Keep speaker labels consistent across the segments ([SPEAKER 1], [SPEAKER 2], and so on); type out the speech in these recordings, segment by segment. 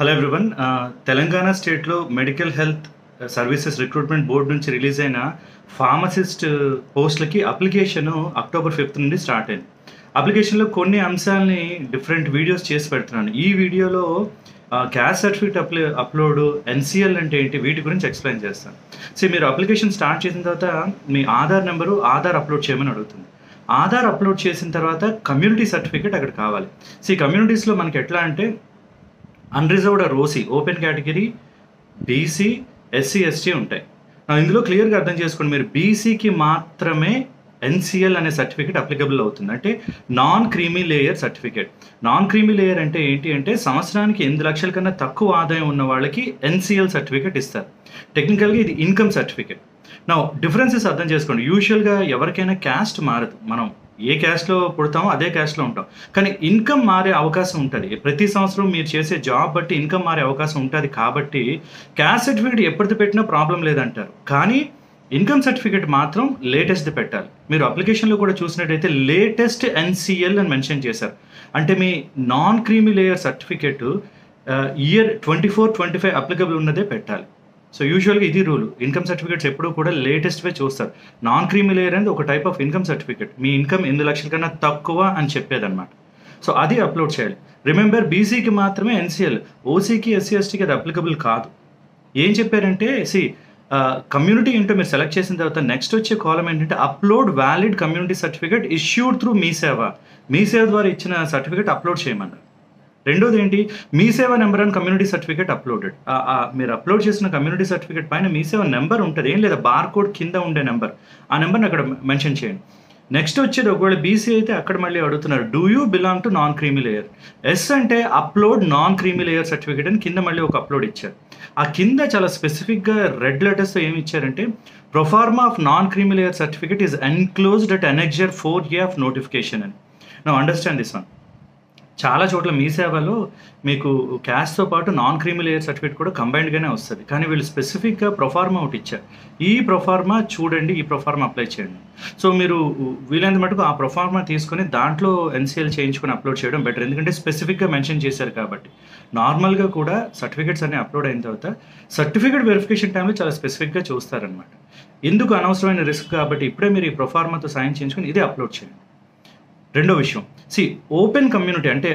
[SPEAKER 1] Hello everyone. Telangana స్టేట్లో medical health services recruitment board నుంచి release అయిన ఫార్మసిస్ట్ పోస్టులకి అప్లికేషన్ అక్టోబర్ 5 నుండి స్టార్ట్ అయింది. అప్లికేషన్లో కొన్ని అంశాలని డిఫరెంట్ వీడియోస్ చేసి పెడుతున్నాను. ఈ వీడియోలో క్యాస్ట్ సర్టిఫికేట్ అప్లోడ్, ఎన్సిఎల్ అంటే ఏంటి, వీటి గురించి ఎక్స్ప్లెయిన్ చేస్తాను. సో మీరు అప్లికేషన్ స్టార్ట్ చేసిన తర్వాత మీ ఆధార్ నెంబరు అప్లోడ్ చేయమని అడుగుతుంది. ఆధార్ అప్లోడ్ చేసిన తర్వాత కమ్యూనిటీ సర్టిఫికేట్ అక్కడ కావాలి. సో ఈ కమ్యూనిటీస్లో మనకి ఎట్లా అంటే unreserved or OC, open category, BC, SC, ST ఉంటాయి. ఇందులో క్లియర్గా అర్థం చేసుకోండి, మీరు బీసీకి మాత్రమే ఎన్సిఎల్ అనే సర్టిఫికేట్ అప్లికబుల్ అవుతుంది. అంటే non creamy layer certificate. Non creamy layer అంటే ఏంటి అంటే సంవత్సరానికి 8 లక్షల కన్నా తక్కువ ఆదాయం ఉన్న వాళ్ళకి ఎన్సిఎల్ సర్టిఫికేట్ ఇస్తారు. టెక్నికల్గా ఇది ఇన్కమ్ సర్టిఫికేట్. నా డిఫరెన్సెస్ అర్థం చేసుకోండి. యూజువల్గా ఎవరికైనా క్యాస్ట్ మారదు, మనం ఏ క్యాస్ట్లో పుడతామో అదే క్యాస్ట్లో ఉంటాం, కానీ ఇన్కమ్ మారే అవకాశం ఉంటుంది. ప్రతి సంవత్సరం మీరు చేసే జాబ్ బట్టి ఇన్కమ్ మారే అవకాశం ఉంటుంది. కాబట్టి క్యాస్ట్ సర్టిఫికేట్ ఎప్పటిది పెట్టినా ప్రాబ్లం లేదంటారు, కానీ ఇన్కమ్ సర్టిఫికేట్ మాత్రం లేటెస్ట్ది పెట్టాలి. మీరు అప్లికేషన్లో కూడా చూసినట్టయితే లేటెస్ట్ ఎన్సిఎల్ అని మెన్షన్ చేశారు. అంటే మీ non creamy layer certificate year 24-25 applicable ఉన్నదే పెట్టాలి. సో యూజువల్గా ఇది రూల్. ఇన్కమ్ సర్టిఫికేట్స్ ఎప్పుడూ కూడా లేటెస్ట్వే చూస్తారు. నాన్ క్రీమీ లేయర్ అనేది ఒక type of income certificate. Me income 8 లక్షల కన్నా తక్కువ అని చెప్పేదన్నమాట. సో అది అప్లోడ్ చేయాలి. రిమెంబర్, బీసీకి మాత్రమే ఎన్సిఎల్, ఓసీకి, ఎస్సీ, ఎస్టీకి అది అప్లికబుల్ కాదు. ఏం చెప్పారంటే కమ్యూనిటీ ఏంటో మీరు సెలెక్ట్ చేసిన తర్వాత నెక్స్ట్ వచ్చే కాలం ఏంటంటే upload valid community certificate issued through Mee Seva ద్వారా ఇచ్చిన సర్టిఫికేట్ అప్లోడ్ చేయమన్నారు. రెండోది ఏంటి, మీ సేవ number and community certificate uploaded. మీరు అప్లోడ్ చేసిన కమ్యూనిటీ సర్టిఫికేట్ పైన మీ సేవ నెంబర్ ఉంటుంది, ఏం లేదా బార్ కోడ్ కింద ఉండే నెంబర్, ఆ నెంబర్ని అక్కడ మెన్షన్ చేయండి. నెక్స్ట్ వచ్చేది, ఒకవేళ బీసీ అయితే అక్కడ మళ్ళీ అడుగుతున్నారు, do you belong to non creamy layer. Yes అంటే upload non creamy layer certificate అని కింద మళ్ళీ ఒక అప్లోడ్ ఇచ్చారు. ఆ కింద చాలా స్పెసిఫిక్గా రెడ్ లెటర్స్తో ఏమి ఇచ్చారంటే, proforma of non creamy layer certificate is enclosed at annexure 4A of notification అని. Now understand this one. చాలా చోట్ల మీ సేవలో మీకు క్యాస్ట్తో పాటు నాన్ క్రీమీ లేయర్ సర్టిఫికేట్ కూడా కంబైన్డ్గానే వస్తుంది, కానీ వీళ్ళు స్పెసిఫిక్గా ప్రొఫార్మా ఒకటి ఇచ్చారు. ఈ ప్రొఫార్మా చూడండి, ఈ ప్రొఫార్మా అప్లై చేయండి. సో మీరు వీలైనంత మటుకు ఆ ప్రొఫార్మా తీసుకొని దాంట్లో ఎన్సిఎల్ చేయించుకొని అప్లోడ్ చేయడం బెటర్, ఎందుకంటే స్పెసిఫిక్గా మెన్షన్ చేశారు కాబట్టి. నార్మల్గా కూడా సర్టిఫికేట్స్ అన్ని అప్లోడ్ అయిన తర్వాత సర్టిఫికేట్ వెరిఫికేషన్ టైంలో చాలా స్పెసిఫిక్గా చూస్తారనమాట. ఎందుకు అనవసరమైన రిస్క్, కాబట్టి ఇప్పుడే మీరు ఈ ప్రొఫార్మాతో సైన్ చేయించుకొని ఇదే అప్లోడ్ చేయండి. రెండో విషయం, ఓపెన్ కమ్యూనిటీ అంటే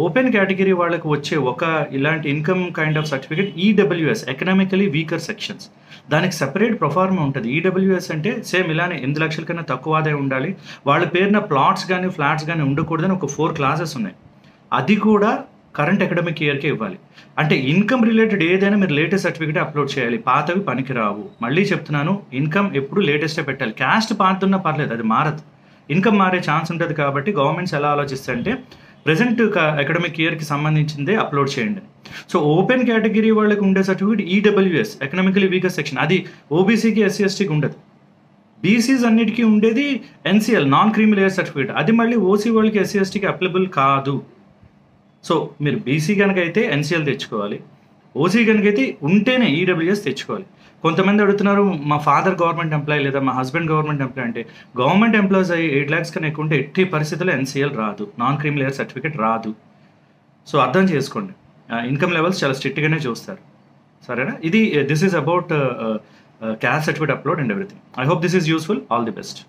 [SPEAKER 1] ఓపెన్ కేటగిరీ వాళ్ళకి వచ్చే ఒక ఇలాంటి income kind of certificate EWS, economically weaker sections. దానికి సెపరేట్ ప్రొఫార్మా ఉంటుంది. ఈడబ్ల్యూఎస్ అంటే సేమ్ ఇలానే 8 లక్షల కన్నా తక్కువ ఆదాయం ఉండాలి, వాళ్ళ పేరున ప్లాట్స్ కానీ ఫ్లాట్స్ కానీ ఉండకూడదని ఒక 4 క్లాసెస్ ఉన్నాయి. అది కూడా కరెంట్ అకాడమిక్ ఇయర్కే ఇవ్వాలి. అంటే ఇన్కమ్ రిలేటెడ్ ఏదైనా మీరు లేటెస్ట్ సర్టిఫికేట్ అప్లోడ్ చేయాలి, పాతవి పనికిరావు. మళ్ళీ చెప్తున్నాను, ఇన్కమ్ ఎప్పుడు లేటెస్టే పెట్టాలి. క్యాస్ట్ పాతున్నా పర్లేదు, అది మారదు. ఇన్కమ్ మారే ఛాన్స్ ఉంటుంది. కాబట్టి గవర్నమెంట్స్ ఎలా ఆలోచిస్తాయంటే ప్రజెంట్ అకాడమిక్ ఇయర్కి సంబంధించిందే అప్లోడ్ చేయండి. సో ఓపెన్ కేటగిరీ వాళ్ళకి ఉండే certificate EWS, economically weaker section, అది ఓబీసీకి, ఎస్సీ, ఎస్టీకి ఉండదు. బీసీస్ అన్నిటికీ ఉండేది NCL, non creamy layer certificate. అది మళ్ళీ ఓసీ వాళ్ళకి, ఎస్సీ, ఎస్టీకి అప్లికబుల్ కాదు. సో మీరు బీసీ కనుక అయితే ఎన్సిఎల్ తెచ్చుకోవాలి, ఓసీ కనుక అయితే ఉంటేనే ఈడబ్ల్యూఎస్ తెచ్చుకోవాలి. కొంతమంది అడుగుతున్నారు, మా ఫాదర్ గవర్నమెంట్ ఎంప్లాయీ లేదా మా హస్బెండ్ గవర్నమెంట్ ఎంప్లాయీ. అంటే గవర్నమెంట్ ఎంప్లాయీస్ 8 lakhs కన్నా ఎక్కువ ఉంటే ఎట్టి పరిస్థితుల్లో ఎన్సిఎల్ రాదు, నాన్ క్రీమీ లేయర్ సర్టిఫికేట్ రాదు. సో అర్థం చేసుకోండి, ఇన్కమ్ లెవెల్స్ చాలా స్ట్రిక్ట్గానే చూస్తారు, సరేనా. ఇది this is about caste certificate upload and everything. I hope this is useful. All the best.